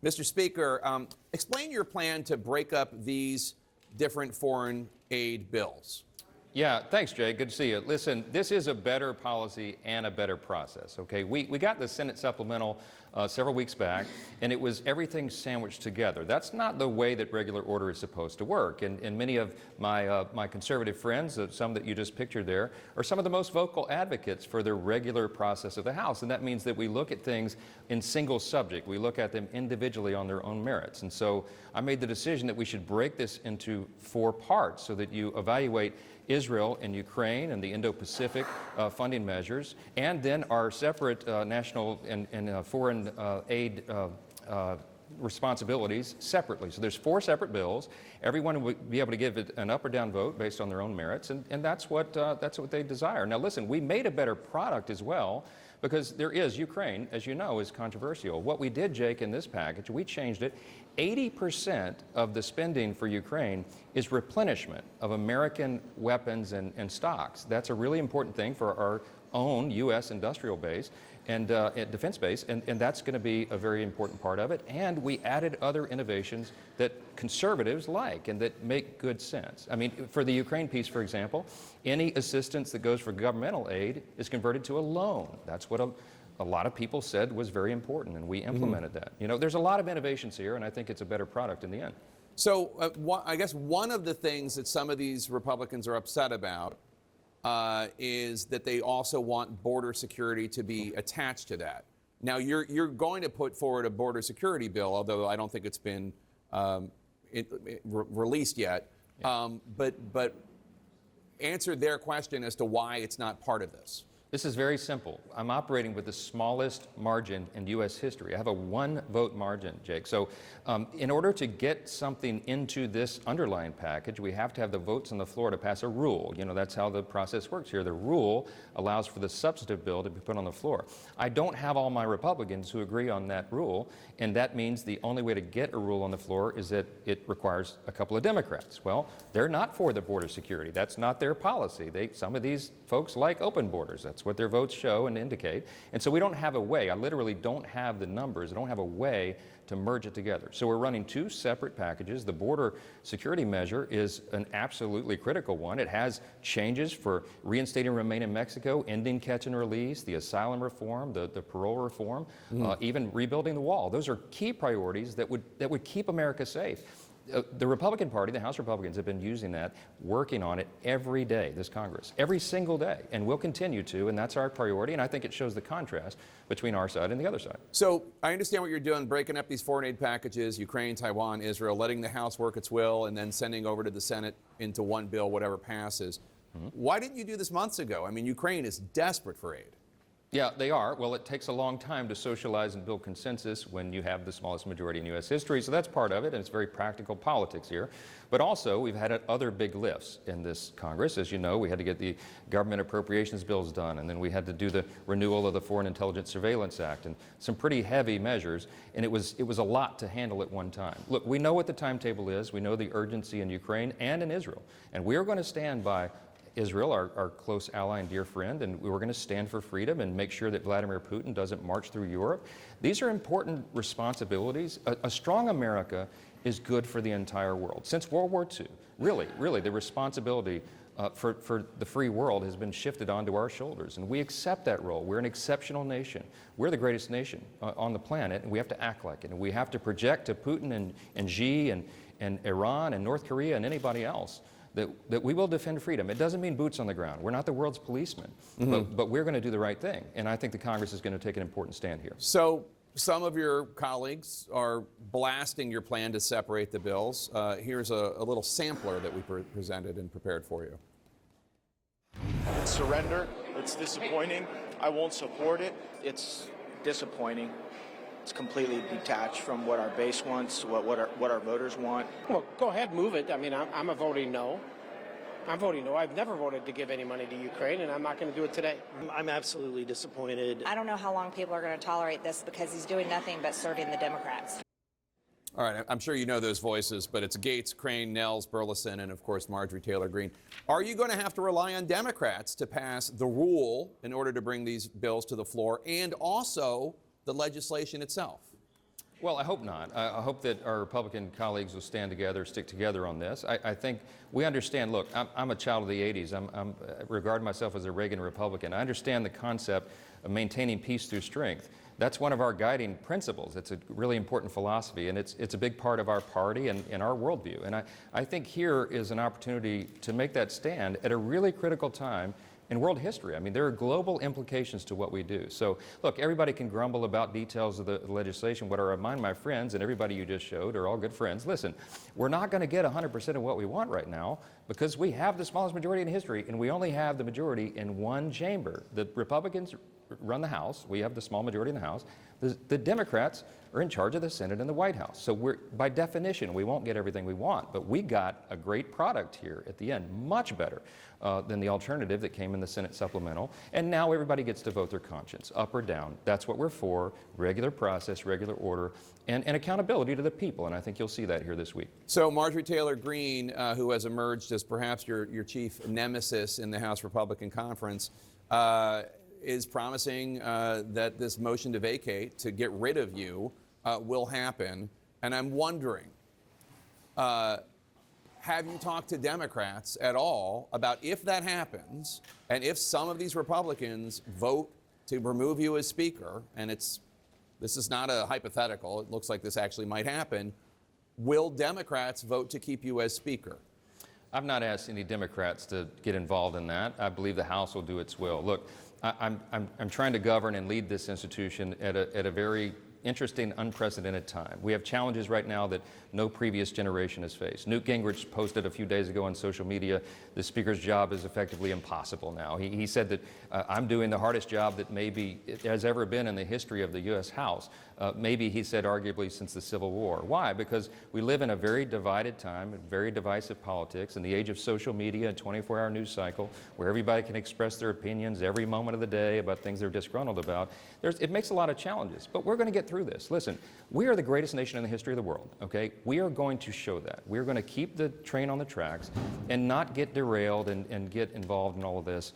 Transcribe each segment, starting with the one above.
Mr. Speaker, explain your plan to break up these different foreign aid bills. Yeah, thanks, Jay. Good to see you. Listen, this is a better policy and a better process, okay? We got the Senate supplemental several weeks back, and it was everything sandwiched together. That's not the way that regular order is supposed to work. And many of my conservative friends, some that you just pictured there, are some of the most vocal advocates for the regular process of the House. And that means that we look at things in single subject. We look at them individually on their own merits. And so I made the decision that we should break this into 4 parts so that you evaluate Israel and Ukraine and the Indo-Pacific funding measures, and then our separate national and foreign aid responsibilities separately. So there's 4 separate bills. Everyone will be able to give it an up or down vote based on their own merits, and that's what they desire. Now listen, we made a better product as well, because Ukraine, as you know, is controversial. What we did, Jake, in this package, we changed it. 80% of the spending for Ukraine is replenishment of American weapons and stocks. That's a really important thing for our own U.S. industrial base and defense base, and that's going to be a very important part of it. And we added other innovations that conservatives like and that make good sense. I mean, for the Ukraine piece, for example, any assistance that goes for governmental aid is converted to a loan. That's what a lot of people said was very important, and we implemented that. You know, there's a lot of innovations here, and I think it's a better product in the end. So I guess one of the things that some of these Republicans are upset about is that they also want border security to be attached to that. Now, you're going to put forward a border security bill, although I don't think it's been released yet. Yeah. But answer their question as to why it's not part of this. This is very simple. I'm operating with the smallest margin in U.S. history. I have a 1-vote margin, Jake. So in order to get something into this underlying package, we have to have the votes on the floor to pass a rule. You know, that's how the process works here. The rule allows for the substantive bill to be put on the floor. I don't have all my Republicans who agree on that rule, and that means the only way to get a rule on the floor is that it requires a couple of Democrats. Well, they're not for the border security. That's not their policy. Some of these folks like open borders. That's what their votes show and indicate. And so we don't have a way, I literally don't have the numbers, I don't have a way to merge it together. So we're running 2 separate packages. The border security measure is an absolutely critical one. It has changes for reinstating remain in Mexico, ending catch and release, the asylum reform, the parole reform, even rebuilding the wall. Those are key priorities that would keep America safe. The Republican Party, the House Republicans, have been using that, working on it every day, this Congress, every single day, and we'll continue to, and that's our priority, and I think it shows the contrast between our side and the other side. So I understand what you're doing, breaking up these foreign aid packages, Ukraine, Taiwan, Israel, letting the House work its will, and then sending over to the Senate into one bill, whatever passes. Why didn't you do this months ago? I mean, Ukraine is desperate for aid. Yeah, they are. Well, it takes a long time to socialize and build consensus when you have the smallest majority in U.S. history, so that's part of it, and it's very practical politics here. But also, we've had other big lifts in this Congress. As you know, we had to get the government appropriations bills done, and then we had to do the renewal of the Foreign Intelligence Surveillance Act, and some pretty heavy measures, and it was a lot to handle at one time. Look, we know what the timetable is. We know the urgency in Ukraine and in Israel, and we are going to stand by Israel, our close ally and dear friend, and we were going to stand for freedom and make sure that Vladimir Putin doesn't march through Europe. These are important responsibilities. A strong America is good for the entire world. Since World War II, really, the responsibility for the free world has been shifted onto our shoulders, and we accept that role. We're an exceptional nation. We're the greatest nation on the planet, and we have to act like it, and we have to project to Putin and Xi and Iran and North Korea and anybody else that we will defend freedom. It doesn't mean boots on the ground. We're not the world's policemen, but we're going to do the right thing. And I think the Congress is going to take an important stand here. So some of your colleagues are blasting your plan to separate the bills. Here's a little sampler that we presented and prepared for you. Surrender. It's disappointing. I won't support it. It's disappointing. It's completely detached from what our base wants, what our voters want. Well, go ahead, move it. I mean, I'm a voting no. I'm voting no. I've never voted to give any money to Ukraine, and I'm not going to do it today. I'm absolutely disappointed. I don't know how long people are going to tolerate this because he's doing nothing but serving the Democrats. All right, I'm sure you know those voices, but it's Gates, Crane, Nels, Burleson, and of course Marjorie Taylor Greene. Are you going to have to rely on Democrats to pass the rule in order to bring these bills to the floor, and also the legislation itself? Well, I hope not. I hope that our Republican colleagues will stand together, stick together on this. I think we understand, look, I'm a child of the 80s. I regard myself as a Reagan Republican. I understand the concept of maintaining peace through strength. That's one of our guiding principles. It's a really important philosophy, and it's a big part of our party and our worldview. And I think here is an opportunity to make that stand at a really critical time in world history. I mean, there are global implications to what we do. So, look, everybody can grumble about details of the legislation. What I remind my friends, and everybody you just showed are all good friends, listen, we're not going to get 100% of what we want right now because we have the smallest majority in history, and we only have the majority in one chamber. The Republicans run the House. We have the small majority in the House. The Democrats are in charge of the Senate and the White House. So by definition, we won't get everything we want, but we got a great product here at the end, much better than the alternative that came in the Senate supplemental. And now everybody gets to vote their conscience, up or down. That's what we're for, regular process, regular order, and accountability to the people. And I think you'll see that here this week. So Marjorie Taylor Greene, who has emerged as perhaps your chief nemesis in the House Republican Conference, is promising that this motion to vacate, to get rid of you, will happen. And I'm wondering, have you talked to Democrats at all about if that happens, and if some of these Republicans vote to remove you as Speaker, and this is not a hypothetical, it looks like this actually might happen, will Democrats vote to keep you as Speaker? I've not asked any Democrats to get involved in that. I believe the House will do its will. Look, I'm trying to govern and lead this institution at a very interesting, unprecedented time. We have challenges right now that no previous generation has faced. Newt Gingrich posted a few days ago on social media, the Speaker's job is effectively impossible now. He said that I'm doing the hardest job that maybe it has ever been in the history of the U.S. House. Maybe, he said, arguably since the Civil War. Why? Because we live in a very divided time, very divisive politics, in the age of social media and 24-hour news cycle, where everybody can express their opinions every moment of the day about things they're disgruntled about. It makes a lot of challenges, but we're going to get through this. Listen, we are the greatest nation in the history of the world, okay? We are going to show that. We're going to keep the train on the tracks and not get derailed and get involved in all of this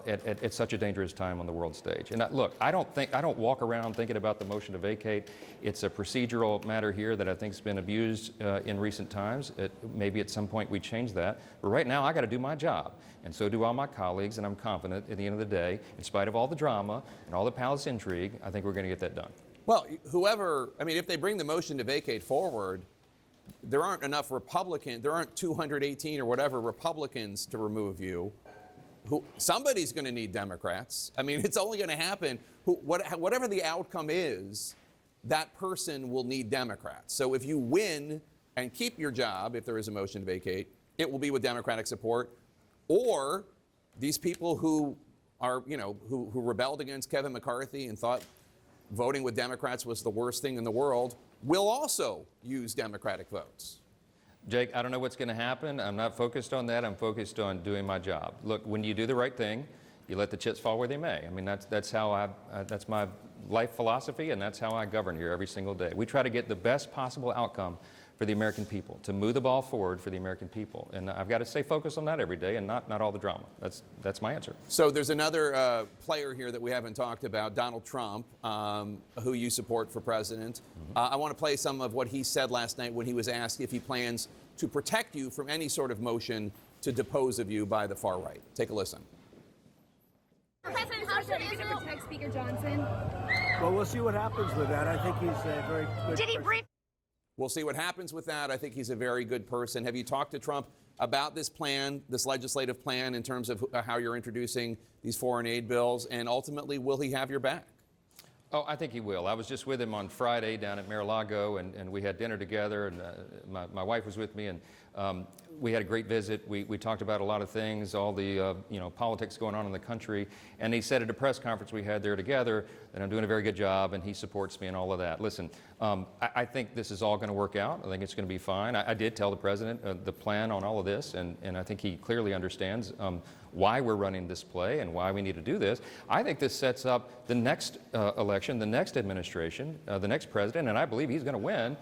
at such a dangerous time on the world stage. And look, I don't walk around thinking about the motion to vacate. It's a procedural matter here that I think has been abused in recent times. Maybe at some point we change that. But right now, I got to do my job. And so do all my colleagues, and I'm confident at the end of the day, in spite of all the drama and all the palace intrigue, I think we're going to get that done. Well, if they bring the motion to vacate forward, there aren't enough there aren't 218 or whatever Republicans to remove you. Somebody's going to need Democrats. I mean, it's only going to happen, whatever the outcome is, that person will need Democrats. So if you win and keep your job, if there is a motion to vacate, it will be with Democratic support. Or these people who are, who rebelled against Kevin McCarthy and thought voting with Democrats was the worst thing in the world, will also use Democratic votes. Jake, I don't know what's going to happen. I'm not focused on that. I'm focused on doing my job. Look, when you do the right thing, you let the chips fall where they may. I mean, that's my life philosophy, and that's how I govern here every single day. We try to get the best possible outcome for the American people, to move the ball forward for the American people. And I've got to stay focused on that every day and not all the drama. That's my answer. So there's another player here that we haven't talked about, Donald Trump, who you support for president. I want to play some of what he said last night when he was asked if he plans to protect you from any sort of motion to depose of you by the far right. Take a listen. President, how should Israel protect Speaker Johnson? Well, we'll see what happens with that. I think he's a very good Did he brief? We'll see what happens with that. I think he's a very good person. Have you talked to Trump about this plan, this legislative plan, in terms of how you're introducing these foreign aid bills? And ultimately, will he have your back? Oh, I think he will. I was just with him on Friday down at Mar-a-Lago, and we had dinner together, and my wife was with me, and we had a great visit. We talked about a lot of things, all the politics going on in the country, and he said at a press conference we had there together that I'm doing a very good job, and he supports me and all of that. Listen, I think this is all going to work out. I think it's going to be fine. I did tell the president the plan on all of this, and I think he clearly understands why we're running this play and why we need to do this. I think this sets up the next election, the next administration, the next president, and I believe he's going to win,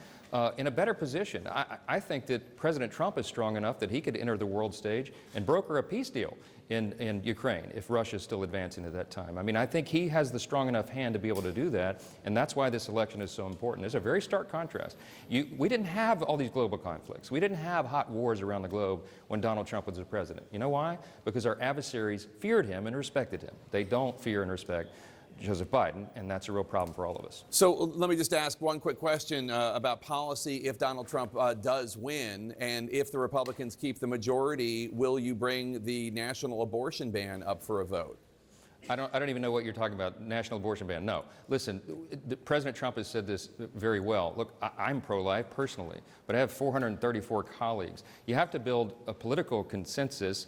in a better position. I think that President Trump is strong enough that he could enter the world stage and broker a peace deal in Ukraine if Russia is still advancing at that time. I mean, I think he has the strong enough hand to be able to do that, and that's why this election is so important. There's a very stark contrast. We didn't have all these global conflicts. We didn't have hot wars around the globe when Donald Trump was the president. You know why? Because our adversaries feared him and respected him. They don't fear and respect Joseph Biden, and that's a real problem for all of us. So let me just ask one quick question about policy. If Donald Trump does win, and if the Republicans keep the majority, will you bring the national abortion ban up for a vote? I don't even know what you're talking about, national abortion ban. No. Listen, President Trump has said this very well. Look, I'm pro-life personally, but I have 434 colleagues. You have to build a political consensus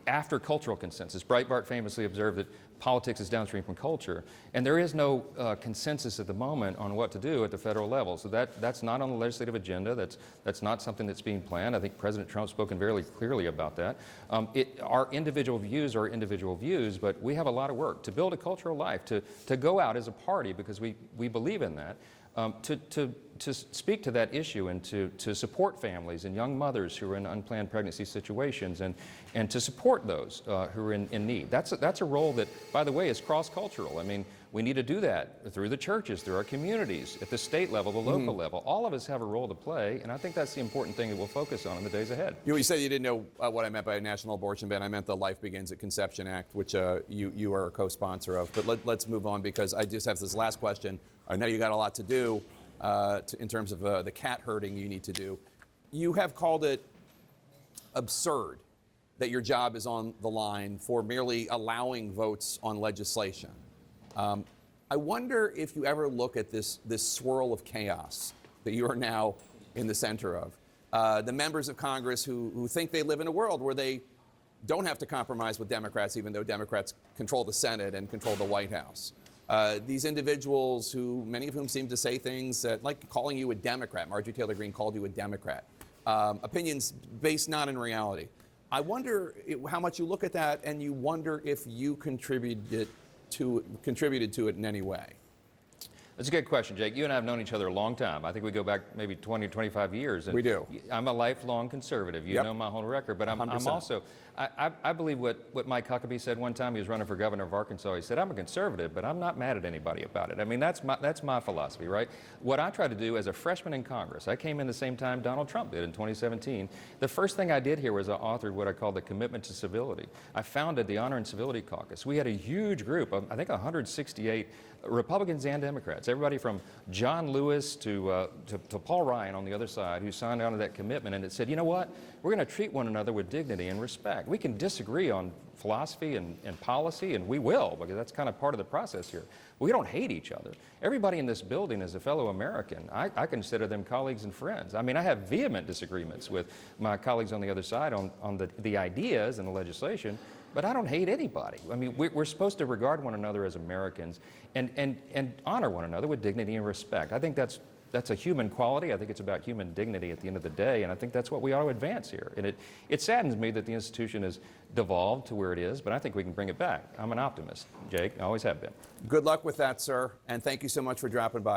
after cultural consensus. Breitbart famously observed that politics is downstream from culture, and there is no consensus at the moment on what to do at the federal level. So that's not on the legislative agenda. That's not something that's being planned. I think President Trump's spoken very clearly about that. Our individual views are individual views, but we have a lot of work to build a cultural life, to go out as a party, because we believe in that, to speak to that issue and to support families and young mothers who are in unplanned pregnancy situations, and to support those who are in need. That's a role that, by the way, is cross-cultural. I mean, we need to do that through the churches, through our communities, at the state level, the local level. All of us have a role to play, and I think that's the important thing that we'll focus on in the days ahead. You said you didn't know what I meant by a national abortion ban. I meant the Life Begins at Conception Act, which you are a co-sponsor of. But let's move on, because I just have this last question. I know you got a lot to do in terms of the cat herding you need to do. You have called it absurd that your job is on the line for merely allowing votes on legislation. I wonder if you ever look at this swirl of chaos that you are now in the center of. The members of Congress who think they live in a world where they don't have to compromise with Democrats, even though Democrats control the Senate and control the White House. These individuals many of whom seem to say things that, like calling you a Democrat. Marjorie Taylor Greene called you a Democrat. Opinions based not in reality. I wonder how much you look at that, and you wonder if you contributed to it in any way. That's a good question, Jake. You and I have known each other a long time. I think we go back maybe 20 or 25 years. And we do. I'm a lifelong conservative. You know my whole record. But I'm also, I believe what Mike Huckabee said one time. He was running for governor of Arkansas. He said, I'm a conservative, but I'm not mad at anybody about it. I mean, that's my philosophy, right? What I try to do as a freshman in Congress, I came in the same time Donald Trump did in 2017. The first thing I did here was I authored what I call the Commitment to Civility. I founded the Honor and Civility Caucus. We had a huge group of, I think, 168 Republicans and Democrats, everybody from John Lewis to Paul Ryan on the other side, who signed on to that commitment, and it said, you know what, we're going to treat one another with dignity and respect. We can disagree on philosophy and policy, and we will, because that's kind of part of the process here. We don't hate each other. Everybody in this building is a fellow American. I consider them colleagues and friends. I mean, I have vehement disagreements with my colleagues on the other side on the ideas and the legislation, but I don't hate anybody. I mean, we're supposed to regard one another as Americans and honor one another with dignity and respect. I think that's a human quality. I think it's about human dignity at the end of the day, and I think that's what we ought to advance here. And it saddens me that the institution has devolved to where it is, but I think we can bring it back. I'm an optimist, Jake. I always have been. Good luck with that, sir, and thank you so much for dropping by.